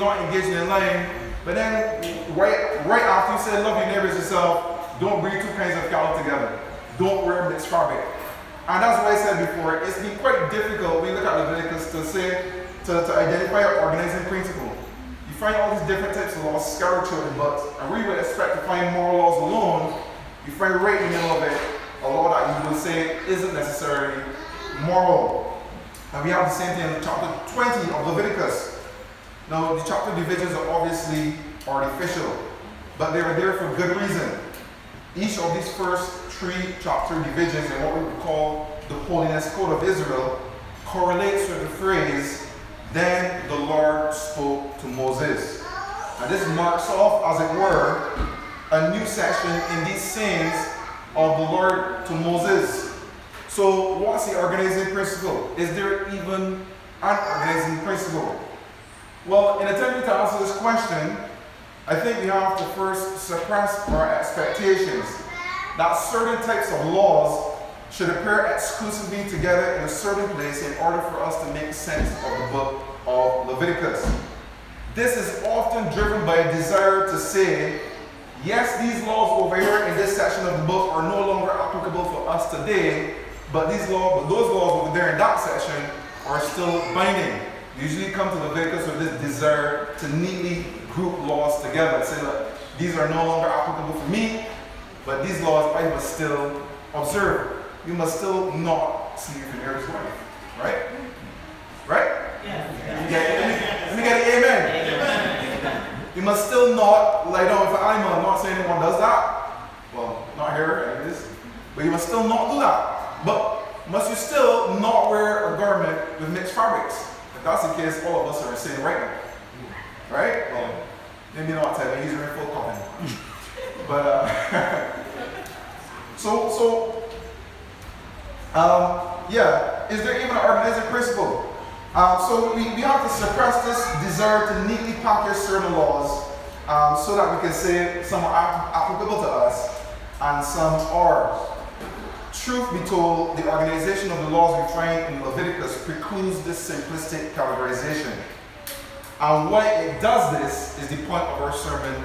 not engaging in lying, but then right after you say love your neighbors yourself, don't bring two kinds of cattle together. Don't wear mixed fabric. And that's why I said before, it's been quite difficult when you look at Leviticus to identify an organizing principle. You find all these different types of laws scattered through it, but I really would expect to find moral laws alone. You find right in the middle of it a law that you would say isn't necessarily moral. And we have the same thing in chapter 20 of Leviticus. Now, the chapter divisions are obviously artificial, but they are there for good reason. Each of these first 3 chapter divisions in what we would call the Holiness Code of Israel correlates with the phrase, "Then the Lord spoke to Moses." And this marks off, as it were, a new section in these sayings of the Lord to Moses. So what's the organizing principle? Is there even an organizing principle? Well, in attempting to answer this question, I think we have to first suppress our expectations that certain types of laws should appear exclusively together in a certain place in order for us to make sense of the book of Leviticus. This is often driven by a desire to say, yes, these laws over here in this section of the book are no longer applicable for us today, but those laws over there in that section are still binding. You usually come to Leviticus with this desire to neatly group laws together and say, look, these are no longer applicable for me, but these laws I must still observe. You must still not sleep with your neighbor's wife. Right? Right? Yeah. Let me get an amen. You must still not lie down with an animal. I'm not saying anyone does that. Well, not here, it is. But you must still not do that. But must you still not wear a garment with mixed fabrics? If that's the case, all of us are saying right now. Right? Well, maybe not today, he's wearing full cotton. But, yeah, is there even an organizing principle? So we have to suppress this desire to neatly package certain laws so that we can say some are applicable to us and some are. Truth be told, the organization of the laws we find in Leviticus precludes this simplistic categorization. And why it does this is the point of our sermon